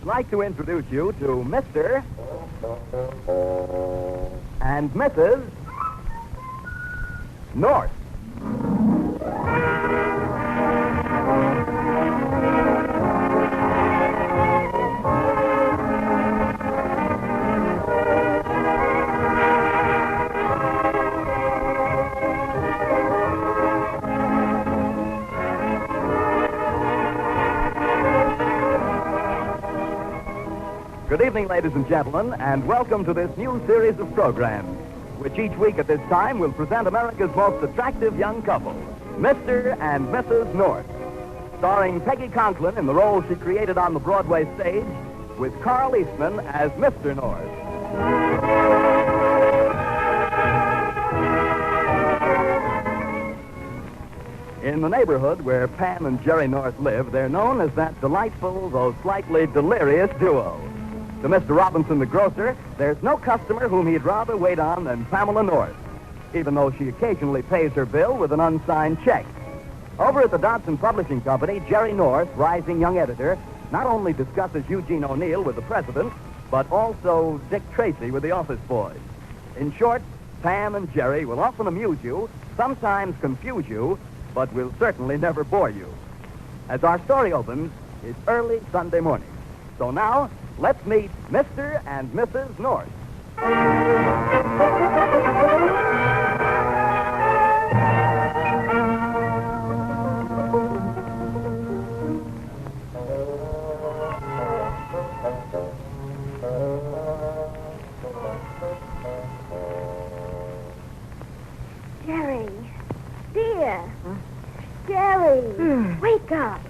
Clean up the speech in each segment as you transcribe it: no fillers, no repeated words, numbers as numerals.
we'd like to introduce you to Mr. and Mrs. North. Good evening, ladies and gentlemen, and welcome to this new series of programs, which each week at this time will present America's most attractive young couple, Mr. and Mrs. North, starring Peggy Conklin in the role she created on the Broadway stage, with Carl Eastman as Mr. North. In the neighborhood where Pam and Jerry North live, they're known as that delightful, though slightly delirious duo. To Mr. Robinson, the grocer, there's no customer whom he'd rather wait on than Pamela North, even though she occasionally pays her bill with an unsigned check. Over at the Dodson Publishing Company, Jerry North, rising young editor, not only discusses Eugene O'Neill with the president, but also Dick Tracy with the office boys. In short, Pam and Jerry will often amuse you, sometimes confuse you, but will certainly never bore you. As our story opens, it's early Sunday morning. So now, let's meet Mr. and Mrs. North. Jerry, dear. Jerry, wake up.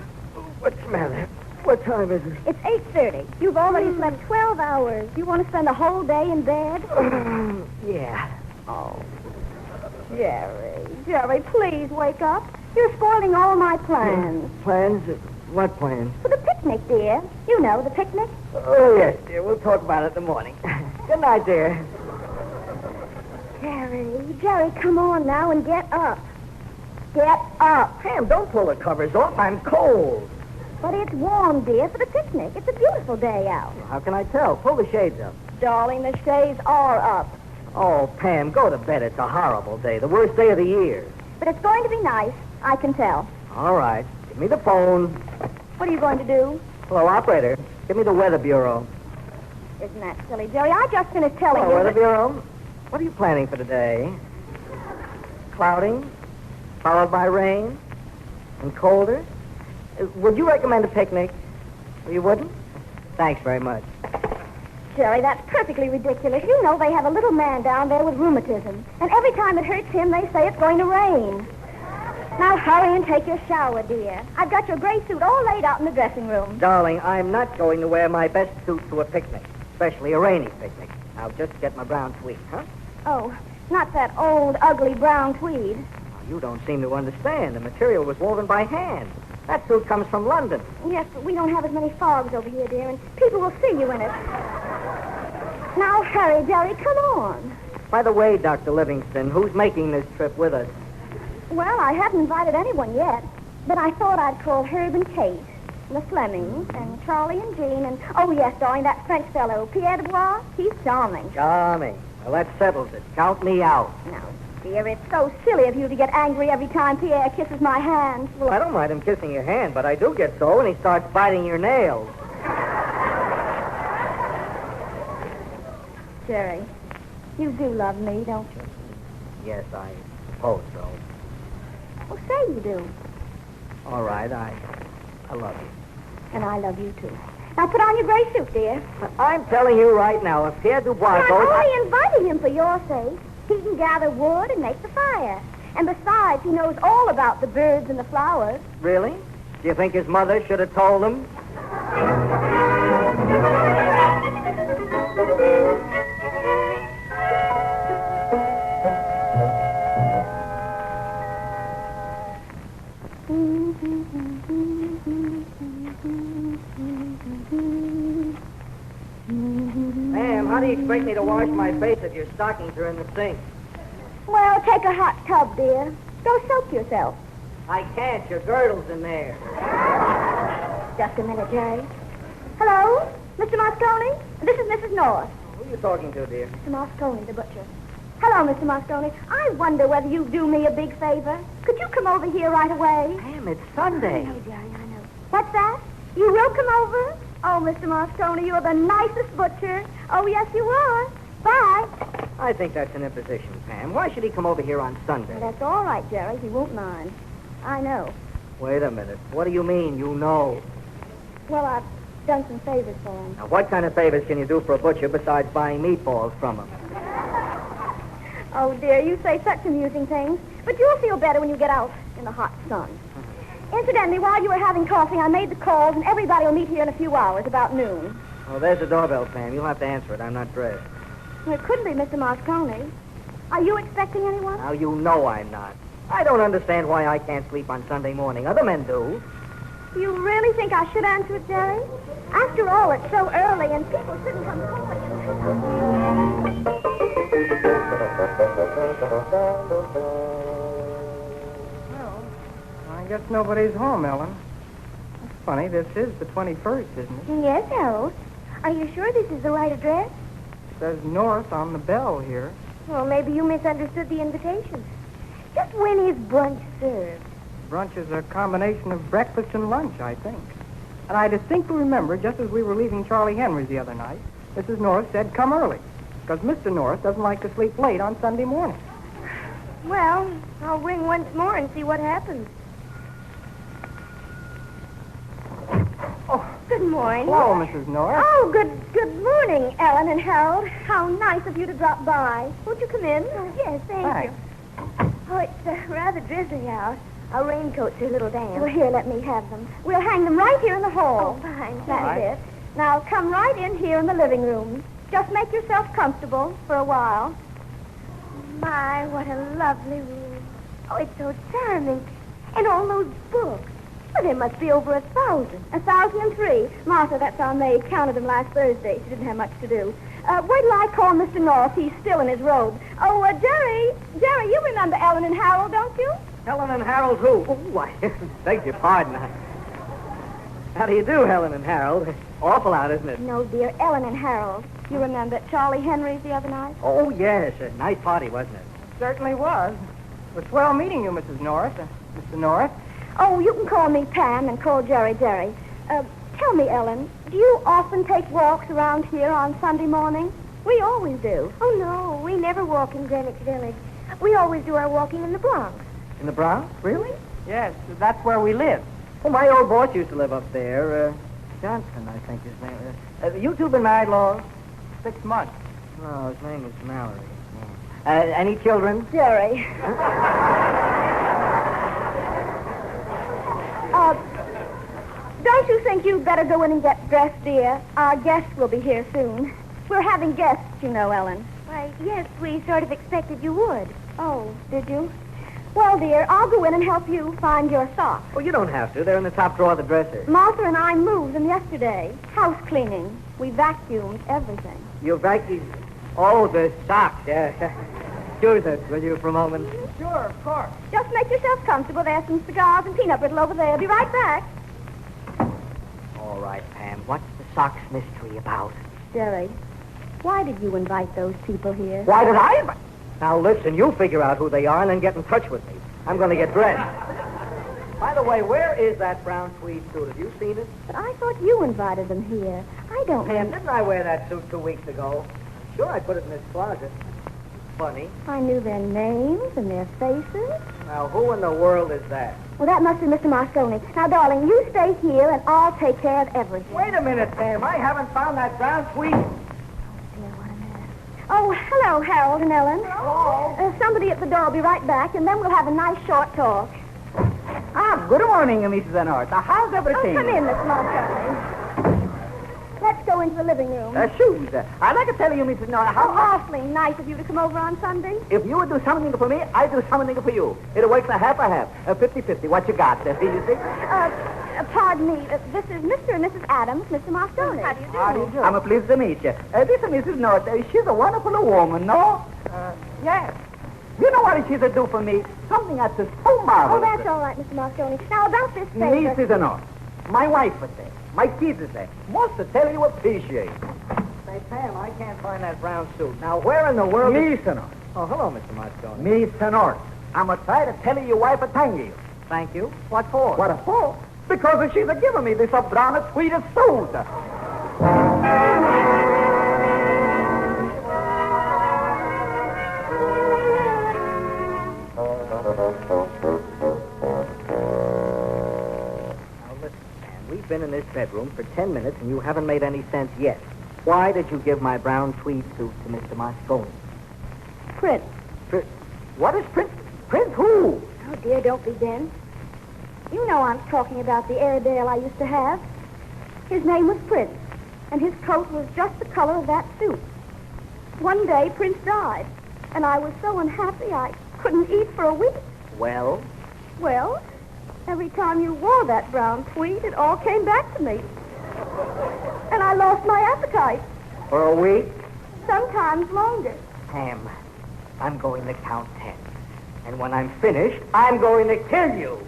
What's the matter? What time is it? It's 8:30. You've already slept 12 hours. You want to spend the whole day in bed? Yeah. Oh, Jerry, please wake up. You're spoiling all my plans. Plans? What plans? For the picnic, dear. You know, the picnic. Oh, yes, dear. We'll talk about it in the morning. Good night, dear. Jerry, come on now and get up. Get up. Pam, don't pull the covers off. I'm cold. But it's warm, dear, for the picnic. It's a beautiful day out. How can I tell? Pull the shades up. Darling, the shades are up. Oh, Pam, go to bed. It's a horrible day. The worst day of the year. But it's going to be nice. I can tell. All right. Give me the phone. What are you going to do? Hello, operator. Give me the Weather Bureau. Isn't that silly, Jerry? I just finished telling Hello, you Weather Bureau. What are you planning for today? Cloudy, followed by rain, and colder? Would you recommend a picnic? You wouldn't? Thanks very much. Jerry, that's perfectly ridiculous. You know they have a little man down there with rheumatism. And every time it hurts him, they say it's going to rain. Now hurry and take your shower, dear. I've got your gray suit all laid out in the dressing room. Darling, I'm not going to wear my best suit to a picnic, especially a rainy picnic. I'll just get my brown tweed, huh? Oh, not that old, ugly brown tweed. You don't seem to understand. The material was woven by hand. That suit comes from London. Yes, but we don't have as many fogs over here, dear, and people will see you in it. Now hurry, Jerry, come on. By the way, Dr. Livingston, who's making this trip with us? Well, I haven't invited anyone yet, but I thought I'd call Herb and Kate, and the Flemings, and Charlie and Jean, and, oh, yes, darling, that French fellow, Pierre Dubois. He's charming. Charming. Well, that settles it. Count me out. Now, dear, it's so silly of you to get angry every time Pierre kisses my hand. Well, I don't mind him kissing your hand, but I do get so when he starts biting your nails. Jerry, you do love me, don't you? Yes, I suppose so. Well, say you do. All right, I love you. And I love you, too. Now, put on your gray suit, dear. I'm telling you right now, if Pierre Dubois But I'm goes... only inviting him for your sake. He can gather wood and make the fire. And besides, he knows all about the birds and the flowers. Really? Do you think his mother should have told him? Ma'am, how do you expect me to wash my face if your stockings are in the sink? Well, take a hot tub, dear. Go soak yourself. I can't. Your girdle's in there. Just a minute, Jerry. Hello? Mr. Moscone, this is Mrs. North. Who are you talking to, dear? Mr. Moscone, the butcher. Hello, Mr. Moscone. I wonder whether you'd do me a big favor. Could you come over here right away? Pam, it's Sunday. I know, Jerry, I know. What's that? You will come over? Oh, Mr. Moscone, you're the nicest butcher. Oh, yes, you are. Bye. I think that's an imposition, Pam. Why should he come over here on Sunday? Well, that's all right, Jerry. He won't mind. I know. Wait a minute. What do you mean, you know? Well, I've done some favors for him. Now, what kind of favors can you do for a butcher besides buying meatballs from him? Oh, dear, you say such amusing things. But you'll feel better when you get out in the hot sun. Incidentally, while you were having coffee, I made the calls, and everybody will meet here in a few hours, about noon. Oh, there's the doorbell, Pam. You'll have to answer it. I'm not dressed. Well, it couldn't be Mr. Moscone. Are you expecting anyone? Now, you know I'm not. I don't understand why I can't sleep on Sunday morning. Other men do. You really think I should answer it, Jerry? After all, it's so early, and people shouldn't come calling. Well, I guess nobody's home, Ellen. That's funny. This is the 21st, isn't it? Yes, Harold. Are you sure this is the right address? It says north on the bell here. Well, maybe you misunderstood the invitation. Just when is brunch served? Brunch is a combination of breakfast and lunch, I think. And I distinctly remember, just as we were leaving Charlie Henry's the other night, Mrs. North said, come early, because Mr. North doesn't like to sleep late on Sunday morning. Well, I'll ring once more and see what happens. Oh, Good morning. hello, Mrs. North. Oh, good morning, Ellen and Harold. How nice of you to drop by. Won't you come in? Oh, yes, thank Thanks. you. Oh, it's rather drizzly out. Our raincoats are a little damp. Well, here, let me have them. We'll hang them right here in the hall. Oh, fine. That's right. it. Now, come right in here in the living room. Just make yourself comfortable for a while. My, what a lovely room. Oh, it's so charming. And all those books. Well, there must be over 1,000. 1,003. Martha, that's our maid, counted them last Thursday. She didn't have much to do. Wait till I call Mr. North. He's still in his robe. Oh, Jerry, you remember Ellen and Harold, don't you? Helen and Harold who? Oh, I beg your pardon. How do you do, Helen and Harold? Awful out, isn't it? No, dear, Ellen and Harold. You remember Charlie Henry's the other night? Oh, yes. A nice party, wasn't it? Certainly was. It was swell meeting you, Mrs. North. Mr. North. Oh, you can call me Pam and call Jerry Jerry. Tell me, Ellen, do you often take walks around here on Sunday morning? We always do. Oh, no, we never walk in Greenwich Village. We always do our walking in the Bronx. In the Bronx? Really? Yes, that's where we live. Well, my old boss used to live up there. Johnson, I think his name is. You two been married long? 6 months. Oh, his name is Mallory. Any children? Jerry. Don't you think you'd better go in and get dressed, dear? Our guests will be here soon. We're having guests, you know, Ellen. Why, yes, we sort of expected you would. Oh, did you? Well, dear, I'll go in and help you find your socks. Oh, you don't have to. They're in the top drawer of the dresser. Martha and I moved them yesterday. House cleaning. We vacuumed everything. You vacuum. Oh, the socks. Yeah. Excuse us, will you, for a moment? Sure, of course. Just make yourself comfortable. There's some cigars and peanut brittle over there. Be right back. All right, Pam. What's the socks mystery about? Jerry, why did you invite those people here? Why did I? Now, listen, you figure out who they are and then get in touch with me. I'm going to get dressed. By the way, where is that brown tweed suit? Have you seen it? But I thought you invited them here. I don't Pam, remember. didn't I wear that suit 2 weeks ago? Sure, I put it in this closet. Funny. I knew their names and their faces. Now, who in the world is that? Well, that must be Mr. Moscone. Now, darling, you stay here and I'll take care of everything. Wait a minute, Pam. I haven't found that brown tweed. Dear, what a mess. Oh, hello, Harold and Ellen. Hello. Somebody at the door will be right back, and then we'll have a nice short talk. Good morning, Mrs. North. How's Oh, everything? come in, Miss Moscone. Let's go into the living room. Shoes. I'd like to tell you, Mrs. North, How awfully nice of you to come over on Sunday. If you would do something for me, I'd do something for you. It works a half. 50-50. What you got? You see? Pardon me. This is Mr. and Mrs. Adams, Mr. Moscone. How do you do? How do you do? I'm pleased to meet you. This is Mrs. North. She's a wonderful woman, no? Yes. You know what she's to do for me? Something that's so marvelous. Oh, that's all right, Mr. Moscone. Now, about this favor. Mrs. North. My wife was there. My kids is there. Most to tell you appreciate. Say, Pam, I can't find that brown suit. Now, where in the world... Me, senor. Oh, hello, Mr. Moscone. Me, senor. I'm a try to tell you your wife a thank you. Thank you. What for? What a for? Because she's a giving me this brown sweetest suit. We've been in this bedroom for 10 minutes, and you haven't made any sense yet. Why did you give my brown tweed suit to Mr. Moscone? Prince. What is Prince? Prince who? Oh, dear, don't begin. You know I'm talking about the Airedale I used to have. His name was Prince, and his coat was just the color of that suit. One day, Prince died, and I was so unhappy I couldn't eat for a week. Well? Well, every time you wore that brown tweed, it all came back to me. And I lost my appetite. For a week? Sometimes longer. Pam, I'm going to count 10. And when I'm finished, I'm going to kill you.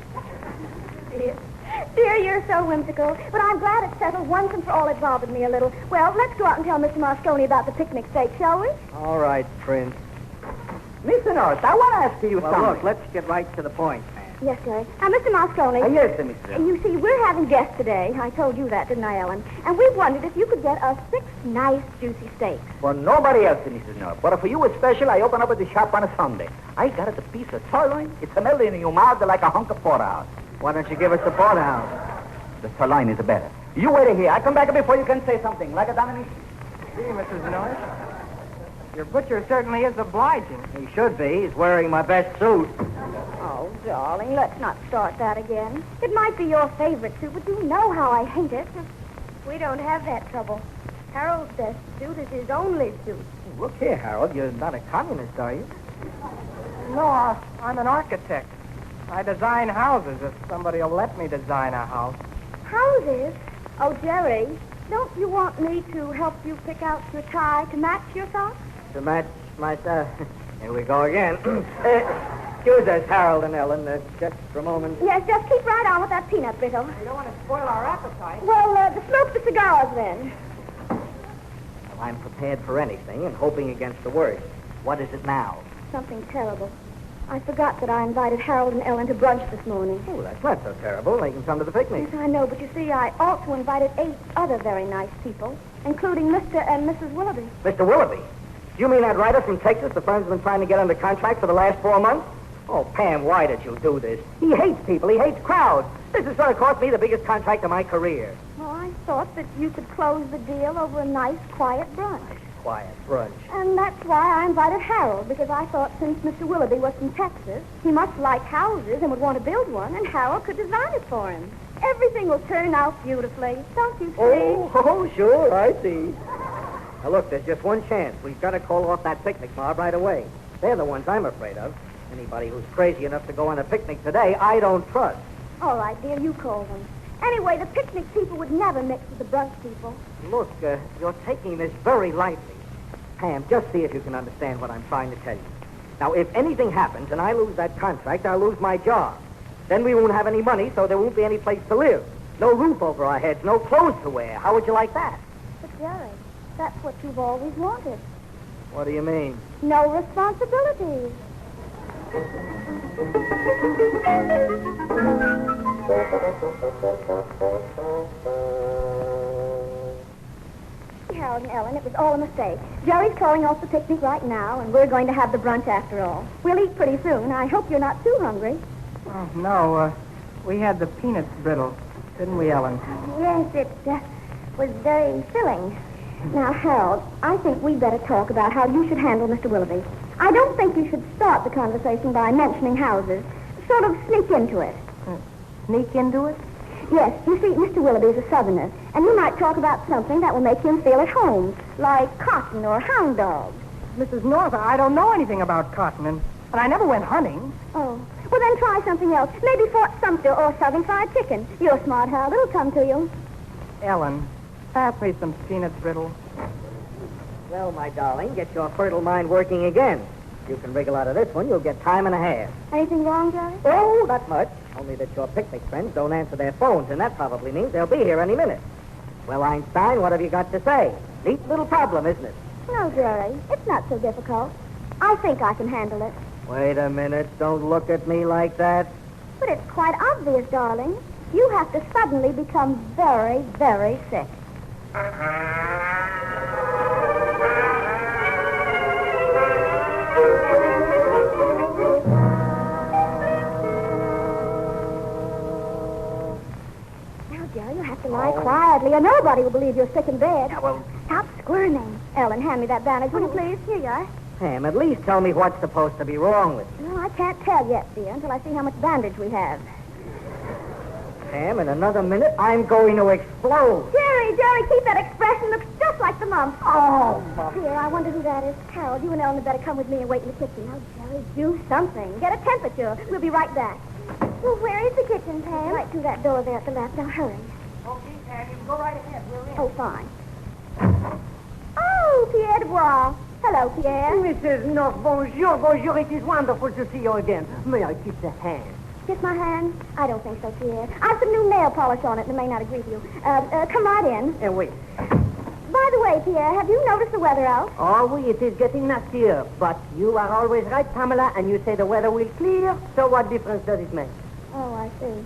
Dear, you're so whimsical. But I'm glad it's settled once and for all. It bothered me a little. Well, let's go out and tell Mr. Moscone about the picnic steak, shall we? All right, Prince. Mr. North, I want to ask you Well, something. look, let's get right to the point, man. Yes, Jerry. Now, Mr. Moscone. Yes, Mr. You see, we're having guests today. I told you that, didn't I, Ellen? And we wondered if you could get us 6 nice, juicy steaks. For nobody else, Mrs. North. But for you especially, I open up at the shop on a Sunday. I got it a piece of sirloin. It's a melting in your mouth like a hunk of porterhouse. Why don't you give us the porterhouse? The sirloin is better. You wait here. I come back before you can say something. Like a Dominic. Gee, Mrs. North, your butcher certainly is obliging. He should be. He's wearing my best suit. Oh, darling, let's not start that again. It might be your favorite suit, but you know how I hate it. We don't have that trouble. Harold's best suit is his only suit. Look here, Harold. You're not a communist, are you? No, I'm an architect. I design houses if somebody will let me design a house. Houses? Oh, Jerry, don't you want me to help you pick out your tie to match your socks? To match my... Here we go again. Excuse us, Harold and Ellen, just for a moment. Yes, just keep right on with that peanut brittle. You don't want to spoil our appetite. Well, smoke the cigars, then. Well, I'm prepared for anything and hoping against the worst. What is it now? Something terrible. I forgot that I invited Harold and Ellen to brunch this morning. Oh, that's not so terrible. They can come to the picnic. Yes, I know, but you see, I also invited 8 other very nice people, including Mr. and Mrs. Willoughby. Mr. Willoughby? You mean that writer from Texas the firm's been trying to get under contract for the last 4 months? Oh, Pam, why did you do this? He hates people. He hates crowds. This is going to cost me the biggest contract of my career. Well, I thought that you could close the deal over a nice, quiet brunch. Quiet brunch. And that's why I invited Harold, because I thought since Mr. Willoughby was from Texas, he must like houses and would want to build one, and Harold could design it for him. Everything will turn out beautifully. Don't you see? Oh, sure, I see. Now, look, there's just one chance. We've got to call off that picnic mob right away. They're the ones I'm afraid of. Anybody who's crazy enough to go on a picnic today, I don't trust. All right, dear, you call them. Anyway, the picnic people would never mix with the brunch people. Look, you're taking this very lightly. Pam, just see if you can understand what I'm trying to tell you. Now, if anything happens and I lose that contract, I'll lose my job. Then we won't have any money, so there won't be any place to live. No roof over our heads, no clothes to wear. How would you like that? But, Jerry, that's what you've always wanted. What do you mean? No responsibilities. Harold and Ellen, it was all a mistake. Jerry's calling off the picnic right now, and we're going to have the brunch after all. We'll eat pretty soon. I hope you're not too hungry. Oh, no, we had the peanut brittle, didn't we, Ellen? Yes, it was very filling. Now, Harold, I think we'd better talk about how you should handle Mr. Willoughby. I don't think you should start the conversation by mentioning houses. Sort of sneak into it. Sneak into it? Yes, you see, Mr. Willoughby is a Southerner, and you might talk about something that will make him feel at home, like cotton or hound dogs. Mrs. North, I don't know anything about cotton, and I never went hunting. Oh, well, then try something else. Maybe Fort Sumter or Southern Fried Chicken. You're smart, Harold. It'll come to you. Ellen, pass me some peanut brittle. Well, my darling, get your fertile mind working again. If you can wriggle out of this one, you'll get time and a half. Anything wrong, Jerry? Oh, not much. Only that your picnic friends don't answer their phones, and that probably means they'll be here any minute. Well, Einstein, what have you got to say? Neat little problem, isn't it? No, Jerry, it's not so difficult. I think I can handle it. Wait a minute. Don't look at me like that. But it's quite obvious, darling. You have to suddenly become very, very sick. Jerry, you have to lie quietly, or nobody will believe you're sick in bed. Yeah, well... Stop squirming. Ellen, hand me that bandage, will you please? Here you are. Pam, at least tell me what's supposed to be wrong with you. Well, I can't tell yet, dear, until I see how much bandage we have. Pam, in another minute, I'm going to explode. Jerry, keep that expression. Looks just like the mumps. Oh, Dear, I wonder who that is. Carol, you and Ellen had better come with me and wait in the kitchen. Now, Jerry, do something. Get a temperature. We'll be right back. Well, where is the kitchen, Pam? Right through that door there at the left. Now, hurry. Okay, Pam, you can go right ahead. We're in. Oh, fine. Oh, Pierre Dubois. Hello, Pierre. Mrs. North, bonjour, bonjour. It is wonderful to see you again. May I kiss the hand? Kiss my hand? I don't think so, Pierre. I've some new nail polish on it and it may not agree with you. Come right in. Wait. By the way, Pierre, have you noticed the weather out? Oh, oui, it is getting nastier. But you are always right, Pamela, and you say the weather will clear. So what difference does it make? Oh, I see.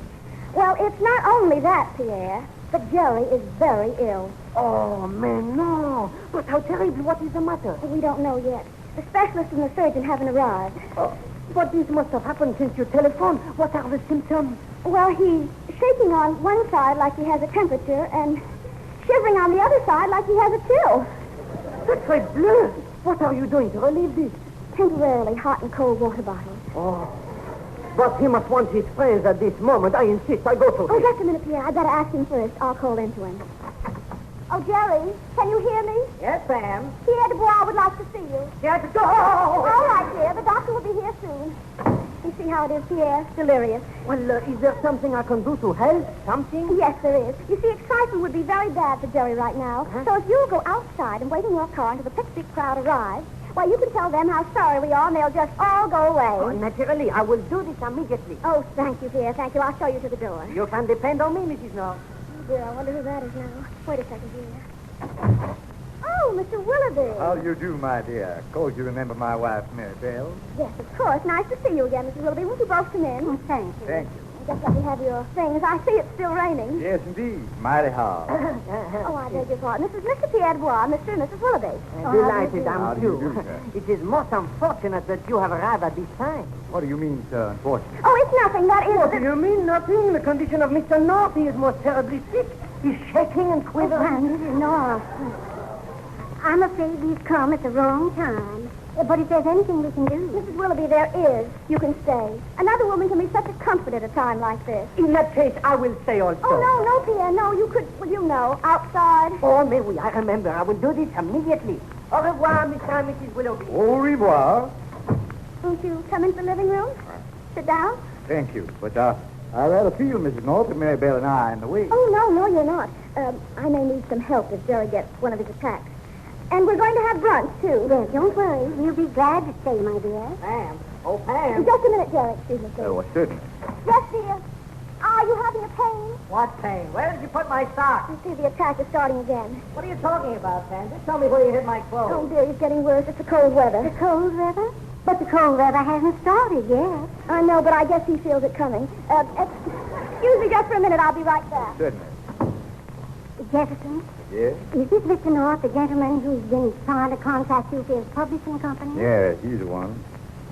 Well, it's not only that, Pierre, but Jerry is very ill. Oh, man, no. But how terrible. What is the matter? We don't know yet. The specialist and the surgeon haven't arrived. Oh, but this must have happened since you telephoned. What are the symptoms? Well, he's shaking on one side like he has a temperature and shivering on the other side like he has a chill. That's bleu. What are you doing to relieve this? Temporarily hot and cold water bottles. Oh. But he must want his friends at this moment. I insist. I go to him. Oh, just a minute, Pierre. I'd better ask him first. I'll call into him. Oh, Jerry, can you hear me? Yes, Pam. Pierre Dubois would like to see you. Yes, go! All right, Pierre. The doctor will be here soon. You see how it is, Pierre? Delirious. Well, is there something I can do to help? Something? Yes, there is. You see, excitement would be very bad for Jerry right now. Uh-huh. So if you'll go outside and wait in your car until the picnic crowd arrives, well, you can tell them how sorry we are, and they'll just all go away. Oh, naturally. I will do this immediately. Oh, thank you, Pierre. Thank you. I'll show you to the door. You can depend on me, Mrs. North. Oh, dear, I wonder who that is now. Wait a second, Pierre. Oh, Mr. Willoughby. How do you do, my dear? Of course you remember my wife, Mary Bell. Yes, of course. Nice to see you again, Mrs. Willoughby. Won't you both come in? Thank you. Thank you. Just let me have your things. I see it's still raining. Yes, indeed. Mighty hard. Oh, I beg your pardon. This is Mr. Pierre Dubois, Mr. and Mrs. Willoughby. Delighted, How I'm do you too. do, sir? It is most unfortunate that you have arrived at this time. What do you mean, sir, unfortunate? Oh, it's nothing. That is... What do you mean, nothing? The condition of Mr. North, he is most terribly sick. He's shaking and quivering. Mrs. North. I'm afraid we've come at the wrong time. But if there's anything we can do... Mrs. Willoughby, there is. You can stay. Another woman can be such a comfort at a time like this. In that case, I will stay also. Oh, no, Pierre. No, you could... Well, you know, outside. Oh, mais oui, I remember. I will do this immediately. Au revoir, Mr. and Mrs. Willoughby. Au revoir. Won't you come into the living room? Sit down. Thank you. But, I rather feel, Mrs. North, that Mary Bell and I are in the way. Oh, no, you're not. I may need some help if Jerry gets one of his attacks. And we're going to have brunch, too. Yes, don't worry. You'll be glad to stay, my dear. Pam. Oh, Pam. Just a minute, Jerry. Excuse me, please. Oh, certainly. Yes, dear. Are you having a pain? What pain? Where did you put my sock? You see, the attack is starting again. What are you talking about, Pam? Just tell me where you hid my clothes. Oh, dear, it's getting worse. It's the cold weather. The cold weather? But the cold weather hasn't started yet. I know, but I guess he feels it coming. Excuse me just for a minute. I'll be right back. Certainly. Jefferson? Yes? Is this Mr. North, the gentleman who's been trying to contact you for his publishing company? Yes, he's the one.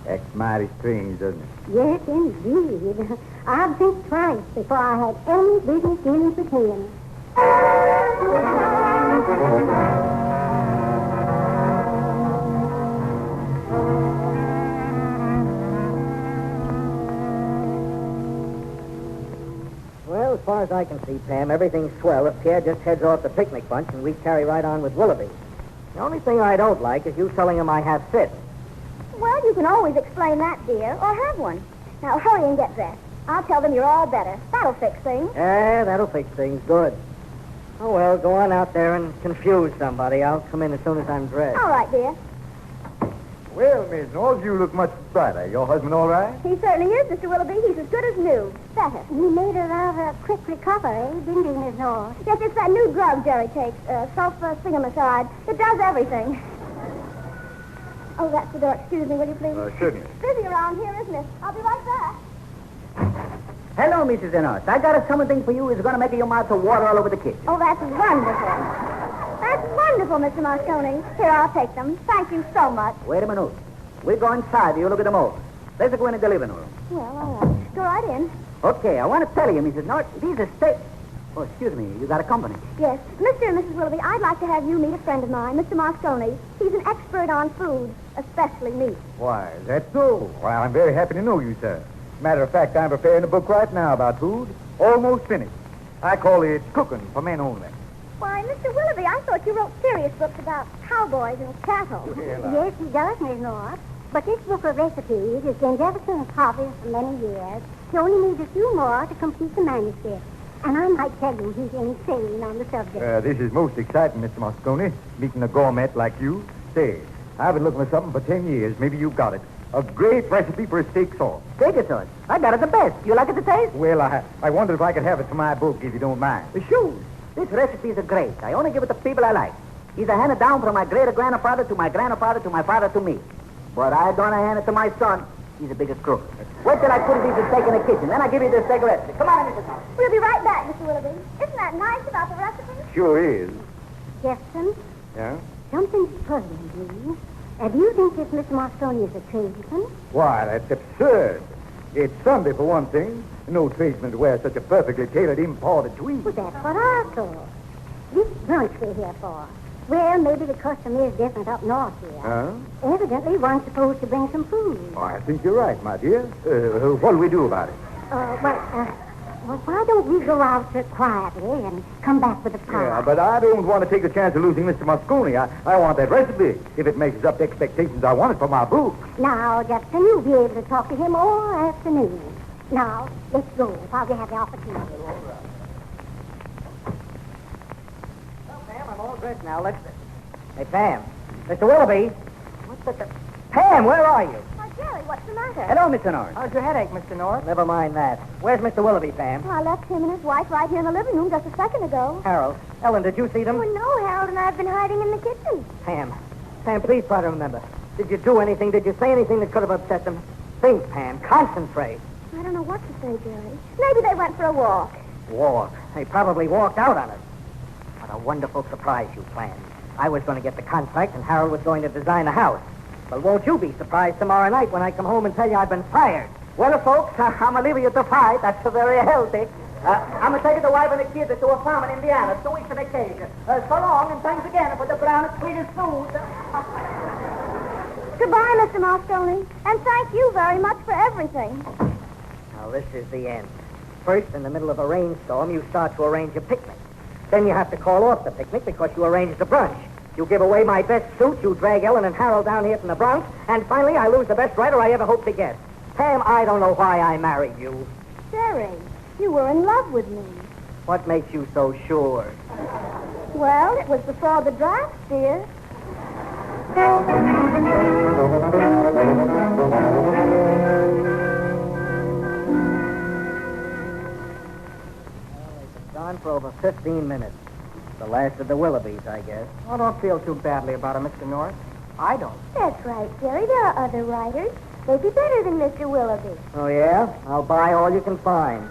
Acts mighty strange, doesn't it? Yes, indeed. I'd think twice before I had any business dealings with him. Well, as far as I can see, Pam, everything's swell if Pierre just heads off the picnic bunch and we carry right on with Willoughby. The only thing I don't like is you telling him I have fits. Well, you can always explain that, dear, or have one. Now, hurry and get dressed. I'll tell them you're all better. That'll fix things. Yeah, that'll fix things. Good. Oh, well, go on out there and confuse somebody. I'll come in as soon as I'm dressed. All right, dear. Well, Miss North, you look much brighter. Your husband all right? He certainly is, Mr. Willoughby. He's as good as new. Better. He made a rather quick recovery, didn't he, Miss North? Yes, it's that new drug Jerry takes, sulfasinamide. It does everything. Oh, that's the door. Excuse me, will you please? Certainly. Busy around here, isn't it? I'll be right back. Hello, Mrs. Dishonest. I got something for you. It's going to make your mouth water all over the kitchen. Oh, that's wonderful. That's wonderful, Mr. Moscone. Here, I'll take them. Thank you so much. Wait a minute. We'll go inside. You look at them over. Let's go in the living room. Well, all right. Go right in. Okay, I want to tell you, Mrs. North, these are steak. Oh, excuse me. You got a company. Yes. Mr. and Mrs. Willoughby, I'd like to have you meet a friend of mine, Mr. Moscone. He's an expert on food, especially meat. Why, is that so? Well, I'm very happy to know you, sir. Matter of fact, I'm preparing a book right now about food. Almost finished. I call it Cooking for Men Only. Why, Mr. Willoughby, I thought you wrote serious books about cowboys and cattle. Yes, he does, Miss North. But this book of recipes has been Jefferson's hobby for many years. He only needs a few more to complete the manuscript. And I might tell you he's insane on the subject. This is most exciting, Mr. Moscone. Meeting a gourmet like you. Say, I've been looking for something for 10 years. Maybe you've got it. A great recipe for a steak sauce. Steak sauce? I got it the best. You like it to taste? Well, I wondered if I could have it for my book, if you don't mind. Sure. These recipes are great. I only give it to people I like. These are handed down from my great-grandfather to my grandfather to my father to me. But I don't hand it to my son. He's the biggest crook. Wait till I put these steak in the kitchen. Then I give you the steak recipe. Come on, Mrs. North. We'll be right back, Mr. Willoughby. Isn't that nice about the recipe? Sure is. Jefferson, Yeah? something's puzzling me. Do you think this Mr. Moscone is a tradesman? Why, that's absurd. It's Sunday, for one thing. No tradesman to wear such a perfectly tailored imported tweed. Well, that's what I thought. This brunch we're here for. Well, maybe the custom is different up north here. Huh? Evidently, one's supposed to bring some food. Oh, I think you're right, my dear. What'll we do about it? Well, why don't we go out quietly and come back with the pie? Yeah, but I don't want to take a chance of losing Mr. Moscone. I want that recipe. If it measures up to expectations, I want it for my book. Now, Jefferson, you'll be able to talk to him all afternoon. Now, let's go while we have the opportunity. Well, Pam, I'm all dressed now. Let's... Hey, Pam. Mr. Willoughby. What the... Pam, where are you? Why, Jerry, what's the matter? Hello, Mr. North. How's your headache, Mr. North? Never mind that. Where's Mr. Willoughby, Pam? Well, I left him and his wife right here in the living room just a second ago. Harold. Ellen, did you see them? Oh, no, Harold and I have been hiding in the kitchen. Pam, please try to remember. Did you do anything? Did you say anything that could have upset them? Think, Pam. Concentrate. I don't know what to say, Jerry. Maybe they went for a walk. Walk. They probably walked out on us. What a wonderful surprise you planned. I was going to get the contract, and Harold was going to design the house. Well, won't you be surprised tomorrow night when I come home and tell you I've been fired? Well, folks, I'm going to leave you to fight. That's very healthy. I'm going to take the wife and the kids to a farm in Indiana 2 weeks on vacation. So long, and thanks again for the brown and sweetest food. Goodbye, Mr. Moscone. And thank you very much for everything. Now, this is the end. First, in the middle of a rainstorm, you start to arrange a picnic. Then you have to call off the picnic because you arranged the brunch. You give away my best suit, you drag Ellen and Harold down here from the Bronx, and finally I lose the best writer I ever hoped to get. Pam, I don't know why I married you. Jerry, you were in love with me. What makes you so sure? Well, it was before the draft, dear. It's gone for over 15 minutes. The last of the Willoughbys, I guess. Oh, don't feel too badly about it, Mr. North. I don't. That's right, Jerry. There are other writers. They'd be better than Mr. Willoughby. Oh, yeah? I'll buy all you can find.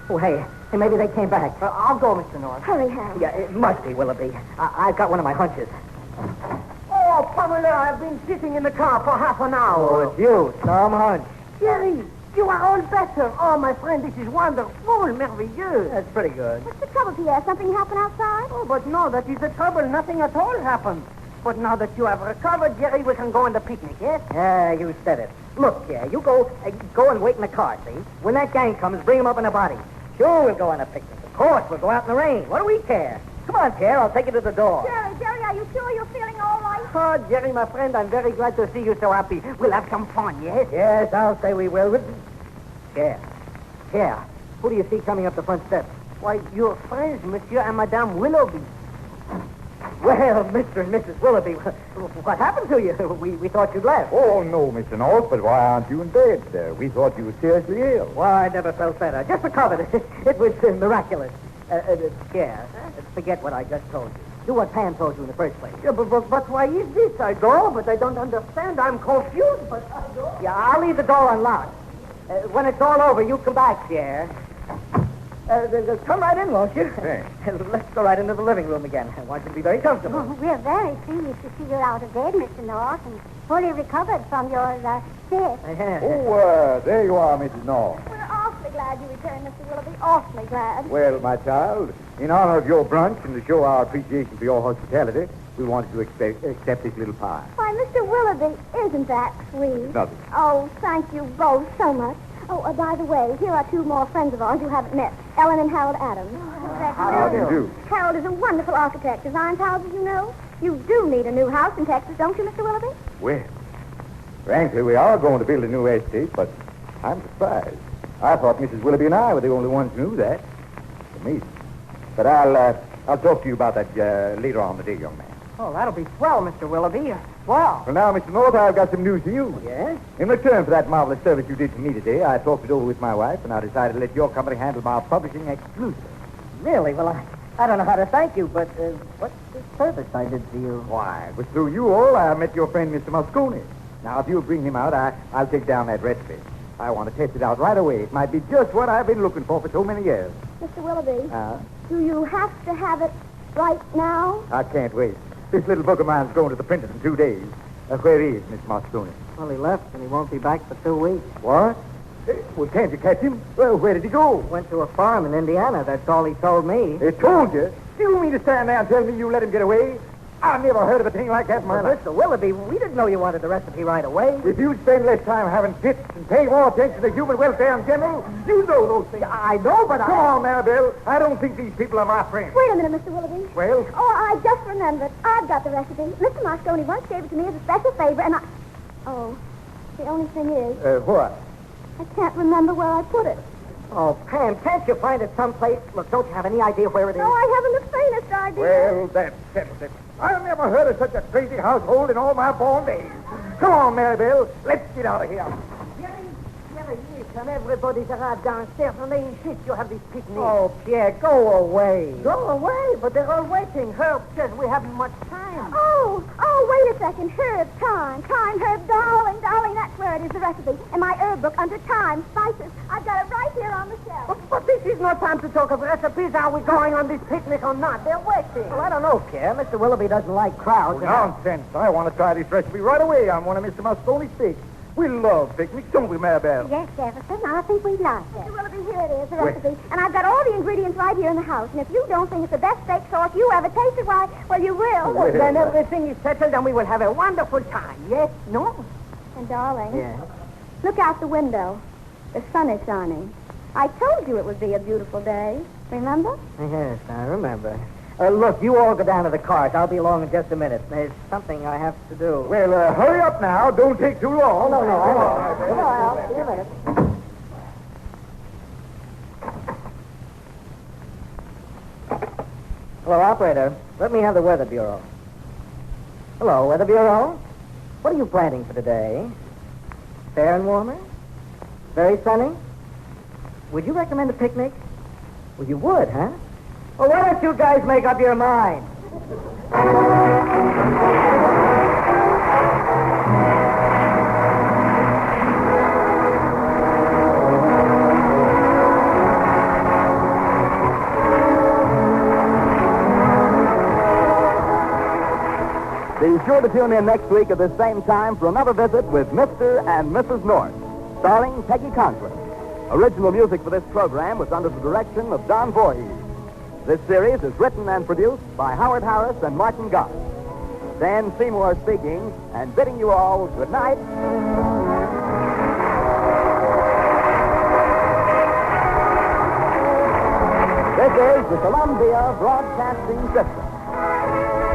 Oh, hey, maybe they came back. I'll go, Mr. North. Hurry, Harold. Yeah, it must be Willoughby. I've got one of my hunches. Oh, Pamela, I've been sitting in the car for half an hour. Oh, it's you, Tom Hunch. Jerry, you are all better. Oh, my friend, this is wonderful, merveilleux. That's pretty good. What's the trouble, Pierre? Something happened outside? Oh, but no, that is the trouble. Nothing at all happened. But now that you have recovered, Jerry, we can go on the picnic, yes? Yeah, you said it. Look, Pierre, you go and wait in the car, see? When that gang comes, bring them up in a body. Sure, we'll go on a picnic. Of course, we'll go out in the rain. What do we care? Come on, Pierre, I'll take you to the door. Jerry, are you sure you're feeling all right? Oh, Jerry, my friend, I'm very glad to see you so happy. We'll have some fun, yes? Yes, I'll say we will. Pierre, who do you see coming up the front steps? Why, your friends, Monsieur and Madame Willoughby. Well, Mr. and Mrs. Willoughby, what happened to you? We thought you'd left. Oh, no, Mr. North, but why aren't you in bed, sir? We thought you were seriously ill. Why, I never felt better. Just recovered. It was miraculous. Pierre, forget what I just told you. Do what Pam told you in the first place. Yeah, but why is this? I go, but I don't understand. I'm confused, but I go. Yeah, I'll leave the door unlocked. When it's all over, you come back, Pierre. Come right in, won't you? Thanks. Let's go right into the living room again. I want you to be very comfortable. Oh, we're very pleased to see you're out of bed, Mr. North, and fully recovered from your fit. Oh, there you are, Mrs. North. We're awfully glad you returned, Mr. Willoughby. Awfully glad. Well, my child, in honor of your brunch and to show our appreciation for your hospitality, we wanted to accept this little pie. Why, Mr. Willoughby, isn't that sweet? Nothing. Oh, thank you both so much. Oh, by the way, here are two more friends of ours you haven't met, Ellen and Harold Adams. How do you do? Harold is a wonderful architect. Designs houses, you know. You do need a new house in Texas, don't you, Mr. Willoughby? Well, frankly, we are going to build a new estate, but I'm surprised. I thought Mrs. Willoughby and I were the only ones who knew that. For me. But I'll talk to you about that later on in the day, young man. Oh, that'll be swell, Mr. Willoughby. Swell. Well, now, Mr. North, I've got some news for you. Yes? In return for that marvelous service you did for me today, I talked it over with my wife, and I decided to let your company handle my publishing exclusive. Really? Well, I don't know how to thank you, but what's the service I did for you? Why, it was through you all I met your friend, Mr. Moscone. Now, if you'll bring him out, I'll take down that recipe. I want to test it out right away. It might be just what I've been looking for so many years. Mr. Willoughby, do you have to have it right now? I can't wait. This little book of mine's going to the printer in 2 days. Where is Miss Moscone? Well, he left, and he won't be back for 2 weeks. What? Well, can't you catch him? Well, where did he go? Went to a farm in Indiana. That's all he told me. He told you? Do you mean to stand there and tell me you let him get away? I never heard of a thing like that in my life. Mr. Willoughby, we didn't know you wanted the recipe right away. If you spend less time having fits and pay more attention to human welfare in general, you know those things. I know, but Come on, Maribel. I don't think these people are my friends. Wait a minute, Mr. Willoughby. Well? Oh, I just remembered. I've got the recipe. Mr. Moscone once gave it to me as a special favor, and I... Oh, the only thing is... What? I can't remember where I put it. Oh, Pam, can't you find it someplace? Look, don't you have any idea where it is? No, I haven't the faintest idea. Well, that settles it. I never heard of such a crazy household in all my born days. Come on, Maribel. Let's get out of here. Can everybody arrive downstairs and they insist you have this picnic? Oh, Pierre, go away. Go away, but they're all waiting. Herb says we haven't much time. Oh, wait a second. Herb, time, Herb, darling, that's where it is, the recipe. In my herb book under time, spices. I've got it right here on the shelf. But this is no time to talk of recipes. Are we going on this picnic or not? They're waiting. Well, I don't know, Pierre. Mr. Willoughby doesn't like crowds. Nonsense. I want to try this recipe right away on one of Mr. Moscone's steaks. We love picnics, don't we, Maribel? Yes, Jefferson, I think we'd like it. Mr. Willoughby, here it is, the recipe. And I've got all the ingredients right here in the house. And if you don't think it's the best steak sauce you ever tasted, why, well, you will. Well, then everything is settled and we will have a wonderful time. Yes? No? And, darling, Yes. look out the window. The sun is shining. I told you it would be a beautiful day. Remember? Yes, I remember. Look, you all go down to the cars. I'll be along in just a minute. There's something I have to do. Well, hurry up now. Don't take too long. No, I won't. Come on, Al. See you in a minute. Hello, operator. Let me have the Weather Bureau. Hello, Weather Bureau. What are you planning for today? Fair and warmer? Very sunny? Would you recommend a picnic? Well, you would, huh? Well, why don't you guys make up your mind? Be sure to tune in next week at this same time for another visit with Mr. and Mrs. North, starring Peggy Conklin. Original music for this program was under the direction of Don Voorhees. This series is written and produced by Howard Harris and Martin Goss. Dan Seymour speaking and bidding you all good night. This is the Columbia Broadcasting System.